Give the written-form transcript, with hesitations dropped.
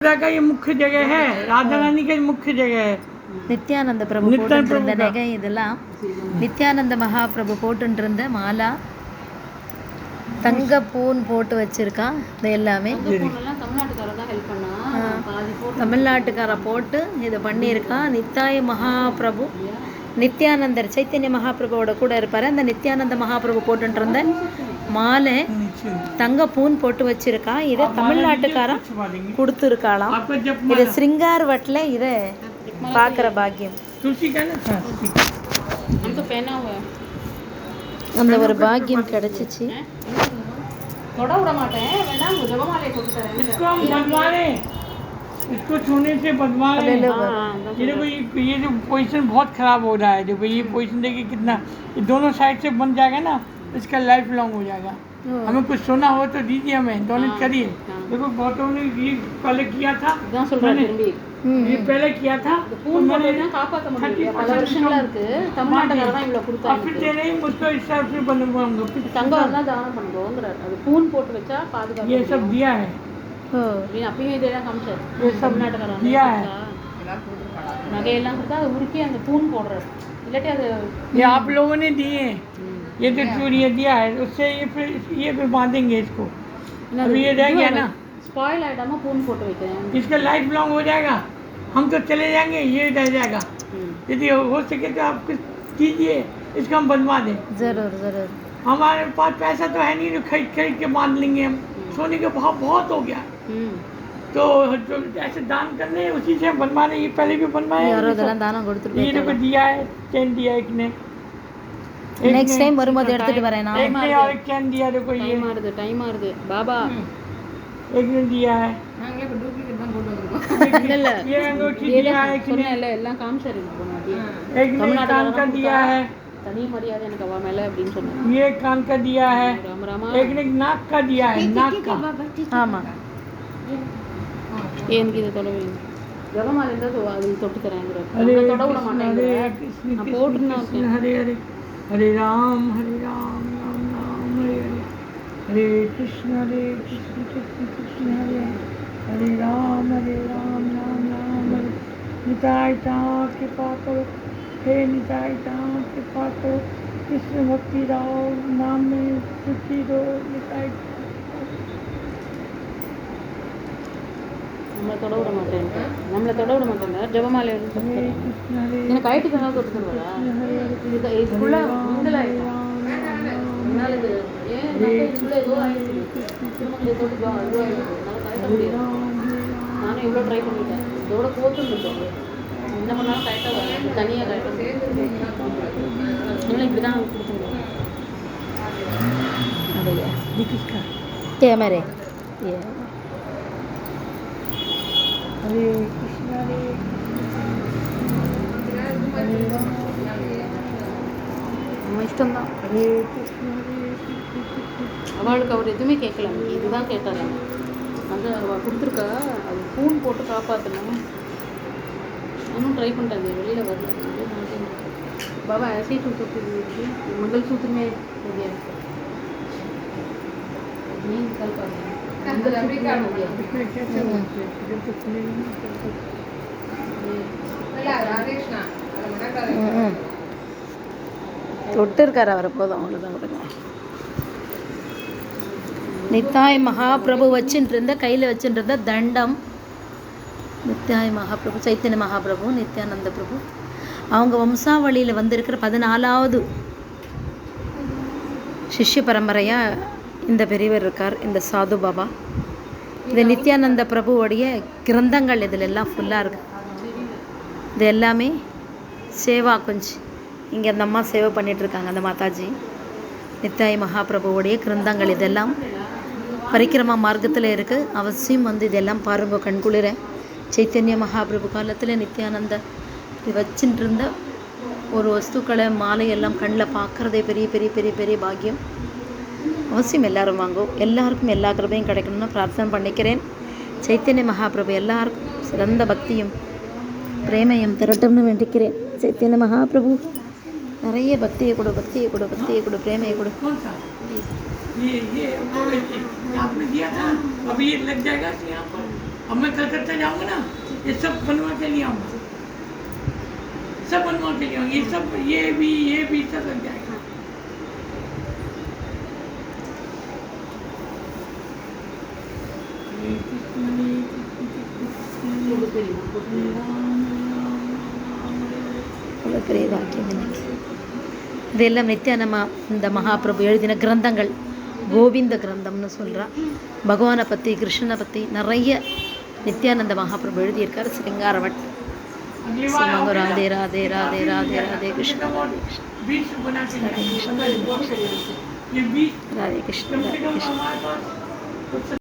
का ये मुख्य जगह है, राधा रानी का मुख्य जगह है. நித்யானந்த பிரபு போட்டுருந்த நகை இதெல்லாம் நித்யானந்த மகாபிரபு போட்டுருந்த மாலா தங்க பூன் போட்டு வச்சிருக்கா. இது எல்லாமே தமிழ்நாட்டுக்கார போட்டு இதை பண்ணியிருக்கா. நித்தாய மகாபிரபு நித்யானந்தர் சைத்தன்ய மகாபிரபுவோட கூட இருப்பார். அந்த நித்யானந்த மகாபிரபு போட்டுருந்த மாலை தங்க பூன் போட்டு வச்சிருக்கா. இதை தமிழ்நாட்டுக்கார கொடுத்துருக்காளாம். இது சிருங்கார் வட்டில் இதை பார்க்குற பாக்கியம், அந்த ஒரு பாக்கியம் கிடைச்சிச்சு. इसको छूने से बदमाश है. ये देखो ये जो पोजीशन बहुत खराब हो रहा है. देखो ये पोजीशन देखिए कितना, ये दोनों साइड से बन जाएगा ना, इसका लाइफ लॉन्ग हो जाएगा. हमें कुछ सोना हो तो दीजिए, हमें डोनेट करिए. देखो गौतम ने ये पहले किया था, ये पहले किया था. फिर तेरे ही मुझको इस तरफ से बनूंगा. ये सब दिया है, ये सब दिया है. ये आप लोगों ने दिए, ये तो चूड़ियाँ दिया है. उससे ये फिर बांधेंगे इसको. अभी ये रह गया ना, स्पॉइल आइटम पून फोटो इसका लाइफ लॉन्ग हो जाएगा. हम तो चले जाएंगे, ये रह जाएगा. यदि हो सके तो आप कुछ कीजिए, इसको हम बनवा दें. जरूर जरूर. हमारे पास पैसा तो है नहीं जो खरीद के बांध लेंगे हम. सोने का भाव बहुत हो गया. तो जो ऐसे दान करने उसी से हम बनवा रहे. ये पहले भी बनवाए, ये देखो दिया है. चैन दिया एक ने, नेक्स्ट टाइम வரும்போது எடுத்துட்டு வரேன் நான். एक ने और एक चैन दिया. देखो ये டைம் ஆறுது பாபா. एक ने दिया है. நாங்களே டூப்ளிகேட் தான் போட்டு வந்திருக்கோம். இல்ல ये अंगूठी दिया है. एक ने எல்லாம் காமிச்சறீங்க போனாடி. एक ने कान का दिया है. தனி மரியாதை எனக்கு அவ மேல அப்படினு சொன்னாங்க. ये कान का दिया है. एक ने नाक का दिया है. नाक का. ஆமா. ஏன் இது தொலைவே ஜபமால இருந்தா அது தொட்டு தரேங்கற. நான் தொட விட மாட்டேன். நான் போட்டுனா हरे हरे हरे राम राम राम हरे हरे हरे कृष्ण कृष्ण कृष्ण हरे हरे राम राम राम हरे. निताय कृपा करो, हे निताय कृपा करो. कृष्ण भक्ति राव नाम में सुखी दो. निताय நம்மளை தொட விட மாட்டேன். ஜபமாலை எனக்கு ஐட்டு தான் தொட்டு தருவா. இதுக்குள்ள நானும் எவ்வளோ ட்ரை பண்ணிட்டேன். இதோட போட்டுருந்துட்டோம். என்ன பண்ணாலும் கரெக்டாக வரும். தனியாக கரெக்டாக இப்படி தான் கொடுத்துருவோம். அதையா கேமரே हरे कृष्ण இஷ்டம் தான். हरे कृष्ण அவளுக்கு அவர் எதுவுமே கேட்கல. இதுதான் கேட்டார். வந்து அவள் கொடுத்துருக்கா. அது பூன் போட்டு காப்பாற்றணும். நானும் ட்ரை பண்ணிட்டேன். அது வெளியில் வரல. பாபா ऐसे ही सूत्र मंगलसूत्र में हो गया. नहीं निकल पा रहा. தொட்டு இருக்கார் அவர். போதும் அவ்வளோதான். கொடுங்க. நித்தாய் மகாபிரபு வச்சுட்டு கையில் வச்சுட்டு தண்டம். நித்தாய் மகாபிரபு சைத்தன்ய மகாபிரபு நித்யானந்த பிரபு அவங்க வம்சாவளியில் வந்திருக்கிற 14வது சிஷ்ய பரம்பரையாக இந்த பெரியவர் இருக்கார், இந்த சாது பாபா. இது நித்யானந்த பிரபுவோடைய கிரந்தங்கள் இதில் எல்லாம் ஃபுல்லாக இருக்குது. இது எல்லாமே சேவா கொஞ்சம் இங்கே அந்த அம்மா சேவை பண்ணிகிட்ருக்காங்க. அந்த மாதாஜி நித்தாய் மகாபிரபுவோடைய கிரந்தங்கள் இதெல்லாம் பரிக்கிரமா மார்க்கத்தில் இருக்குது. அவசியம் வந்து இதெல்லாம் பாருங்க கண்குளிர. சைத்தன்ய மகாபிரபு காலத்தில் நித்யானந்த இது வச்சுட்டு இருந்த ஒரு வஸ்துக்களை மாலையெல்லாம் கண்ணில் பார்க்குறதே பெரிய பெரிய பெரிய பெரிய பாக்கியம். அவசியம் எல்லோரும் வாங்கும். எல்லாருக்கும் எல்லா கிருபையும் கிடைக்கணும்னு பிரார்த்தனை பண்ணிக்கிறேன். சைத்தன்ய மகாபிரபு எல்லாருக்கும் சிறந்த பக்தியும் பிரேமையும் திரட்டும்னு வேண்டிக்கிறேன். சைத்தன்ய மகாபிரபு நிறைய பக்தியை கொடு, பக்தியை கொடு, பக்தியை கொடு, பிரேமையை கொடு. ये आपने दिया था, अभी ये लग जाएगा यहाँ पर. अब मैं कलकत्ता जाऊँगा ना, ये सब बनवा के ले आऊँगा, सब बनवा के ले आऊँगा, ये सब ये भी सब लग जाएगा। हरे कृष्ण हरे राम राम அவ்வளோ பெரிய வாக்கியம் இன்னைக்கு. இதெல்லாம் நித்யானந்த மகாபிரபு எழுதின கிரந்தங்கள். கோவிந்த கிரந்தம்னு சொல்கிறா. பகவானை பற்றி, கிருஷ்ணனை பற்றி நிறைய நித்யானந்த மகாபிரபு எழுதியிருக்காரு. சிருங்காரவட். சொல்லுவாங்க ராதே ராதே ராதே ராதே ராதே கிருஷ்ண ராதே கிருஷ்ண ये 20 ராதே கிருஷ்ண ராதே கிருஷ்ண.